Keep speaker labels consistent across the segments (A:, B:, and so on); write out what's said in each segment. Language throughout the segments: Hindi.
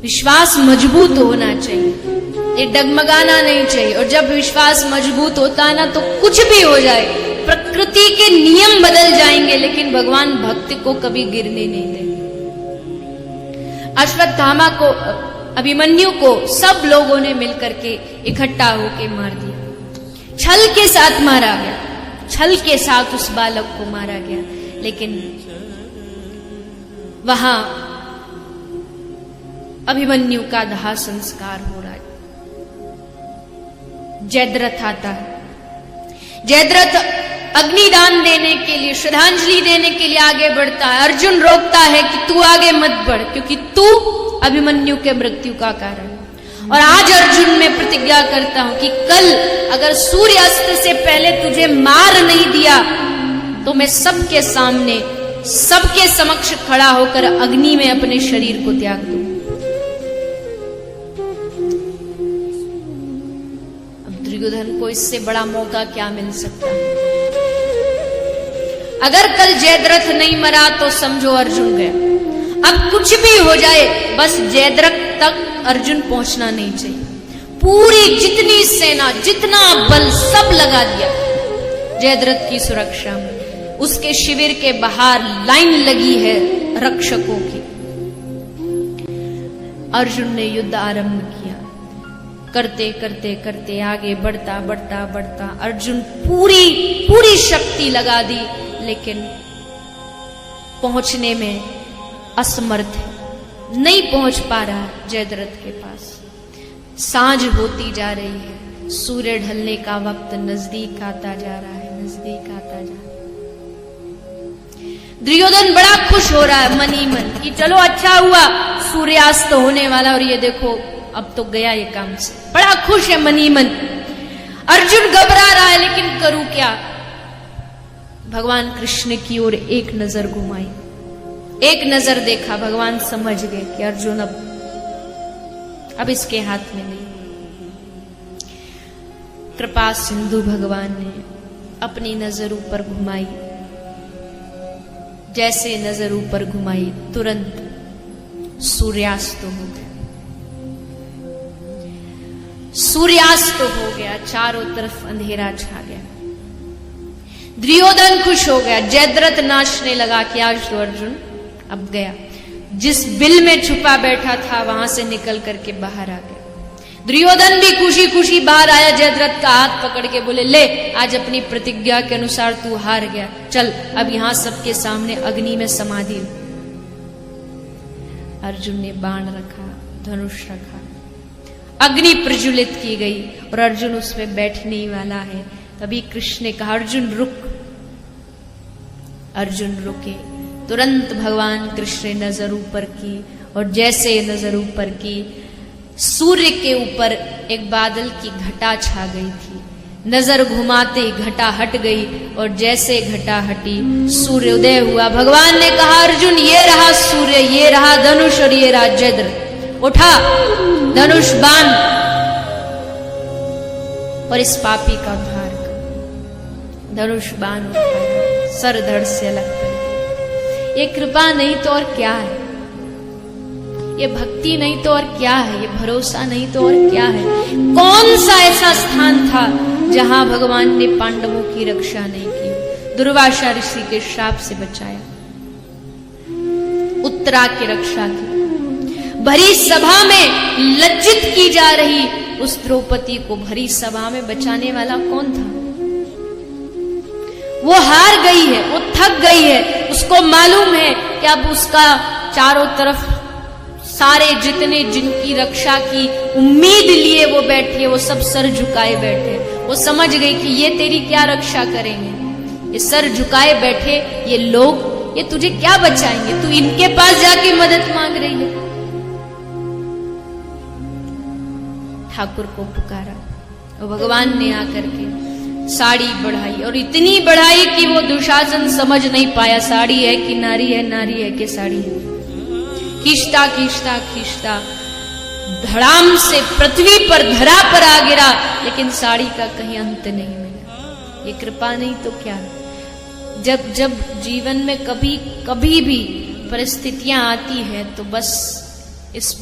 A: विश्वास मजबूत होना चाहिए, ये डगमगाना नहीं चाहिए। और जब विश्वास मजबूत होता है ना तो कुछ भी हो जाए, प्रकृति के नियम बदल जाएंगे लेकिन भगवान भक्त को कभी गिरने नहीं देंगे। अश्वत्थामा को, अभिमन्यु को सब लोगों ने मिलकर के इकट्ठा होके मार दिया, छल के साथ मारा गया, छल के साथ उस बालक को मारा गया। लेकिन वहां अभिमन्यु का दाह संस्कार हो रहा है। जयद्रथ आता है, जयद्रथ अग्निदान देने के लिए, श्रद्धांजलि देने के लिए आगे बढ़ता है। अर्जुन रोकता है कि तू आगे मत बढ़, क्योंकि तू अभिमन्यु के मृत्यु का कारण है। और आज अर्जुन में प्रतिज्ञा करता हूं कि कल अगर सूर्यास्त से पहले तुझे मार नहीं दिया तो मैं सबके सामने, सबके समक्ष खड़ा होकर अग्नि में अपने शरीर को त्याग दूं। अब दुर्योधन को इससे बड़ा मौका क्या मिल सकता है? अगर कल जयद्रथ नहीं मरा तो समझो अर्जुन गया। अब कुछ भी हो जाए, बस जयद्रथ तक अर्जुन पहुंचना नहीं चाहिए। पूरी जितनी सेना, जितना बल सब लगा दिया जयद्रथ की सुरक्षा में। उसके शिविर के बाहर लाइन लगी है रक्षकों की। अर्जुन ने युद्ध आरंभ किया। करते करते करते आगे बढ़ता बढ़ता बढ़ता अर्जुन पूरी शक्ति लगा दी, लेकिन पहुंचने में असमर्थ है, नहीं पहुंच पा रहा जयद्रथ के पास। सांझ होती जा रही है, सूर्य ढलने का वक्त नजदीक आता जा रहा है, नजदीक आता जा रहा है। दुर्योधन बड़ा खुश हो रहा है मन ही मन कि चलो अच्छा हुआ, सूर्यास्त होने वाला और ये देखो अब तो गया ये काम से। बड़ा खुश है मन ही मन। अर्जुन घबरा रहा है, लेकिन करूं क्या? भगवान कृष्ण की ओर एक नजर घुमाई, एक नजर देखा, भगवान समझ गए कि अर्जुन अब इसके हाथ में नहीं। कृपा सिंधु भगवान ने अपनी नजर ऊपर घुमाई। जैसे नजर ऊपर घुमाई तुरंत सूर्यास्त हो गया। सूर्यास्त हो गया, चारों तरफ अंधेरा छा गया। दुर्योधन खुश हो गया, जयद्रथ नाचने लगा कि आज तो अर्जुन अब गया। जिस बिल में छुपा बैठा था वहां से निकल करके बाहर आ गया। दुर्योधन भी खुशी खुशी बाहर आया, जयद्रथ का हाथ पकड़ के बोले, ले आज अपनी प्रतिज्ञा के अनुसार तू हार गया, चल अब यहां सबके सामने अग्नि में समाधि। अर्जुन ने बाण रखा, धनुष रखा, अग्नि प्रज्वलित की गई और अर्जुन उसमें बैठने ही वाला है। तभी कृष्ण ने कहा, अर्जुन रुक। अर्जुन रुके। तुरंत भगवान कृष्ण ने नजर ऊपर की और जैसे नजर ऊपर की, सूर्य के ऊपर एक बादल की घटा छा गई थी। नजर घुमाते ही घटा हट गई और जैसे घटा हटी सूर्योदय हुआ। भगवान ने कहा, अर्जुन ये रहा सूर्य, ये रहा धनुष और ये रहा जयद्रथ, उठा धनुष बाण और इस पापी का उद्धार कर। धनुष बाण उठाया, सर धड़ से अलग कर। ये कृपा नहीं तो और क्या है? ये भक्ति नहीं तो और क्या है? ये भरोसा नहीं तो और क्या है? कौन सा ऐसा स्थान था जहां भगवान ने पांडवों की रक्षा नहीं की? दुर्वासा ऋषि के श्राप से बचाया, उत्तरा की रक्षा की। भरी सभा में लज्जित की जा रही उस द्रौपदी को भरी सभा में बचाने वाला कौन था? वो हार गई है, वो थक गई है। उसको मालूम है कि अब उसका चारों तरफ सारे जितने जिनकी रक्षा की उम्मीद लिए वो बैठे, वो सब सर झुकाए बैठे। वो समझ गई कि ये तेरी क्या रक्षा करेंगे, ये सर झुकाए बैठे ये लोग, ये तुझे क्या बचाएंगे? तू इनके पास जाके मदद मांग रही है। ठाकुर को पुकारा और भगवान ने आकर के साड़ी बढ़ाई और इतनी बढ़ाई कि वो दुशासन समझ नहीं पाया साड़ी है कि नारी है, नारी है कि साड़ी है। खींचता खींचता खींचता धड़ाम से पृथ्वी पर धरा पर आ गिरा, लेकिन साड़ी का कहीं अंत नहीं मिला। ये कृपा नहीं तो क्या? जब जब जीवन में कभी कभी भी परिस्थितियां आती हैं तो बस इस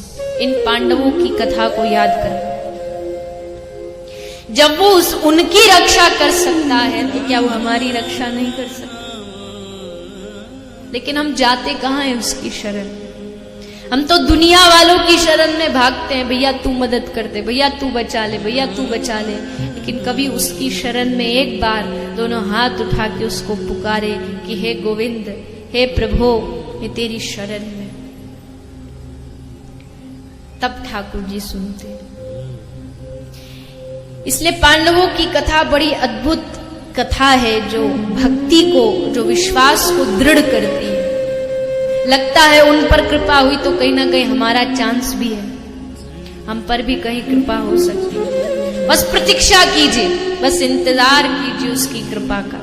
A: इन पांडवों की कथा को याद कर। जब वो उनकी रक्षा कर सकता है तो क्या वो हमारी रक्षा नहीं कर सकता? लेकिन हम जाते कहां हैं उसकी शरण? हम तो दुनिया वालों की शरण में भागते हैं, भैया तू मदद कर दे, भैया तू बचा ले, भैया तू बचा ले। लेकिन कभी उसकी शरण में एक बार दोनों हाथ उठा के उसको पुकारे कि हे गोविंद, हे प्रभु, मैं तेरी शरण में, तब ठाकुर जी सुनते। इसलिए पांडवों की कथा बड़ी अद्भुत कथा है, जो भक्ति को, जो विश्वास को दृढ़ करती है। लगता है उन पर कृपा हुई तो कहीं ना कहीं हमारा चांस भी है, हम पर भी कहीं कृपा हो सकती है। बस प्रतीक्षा कीजिए, बस इंतजार कीजिए उसकी कृपा का।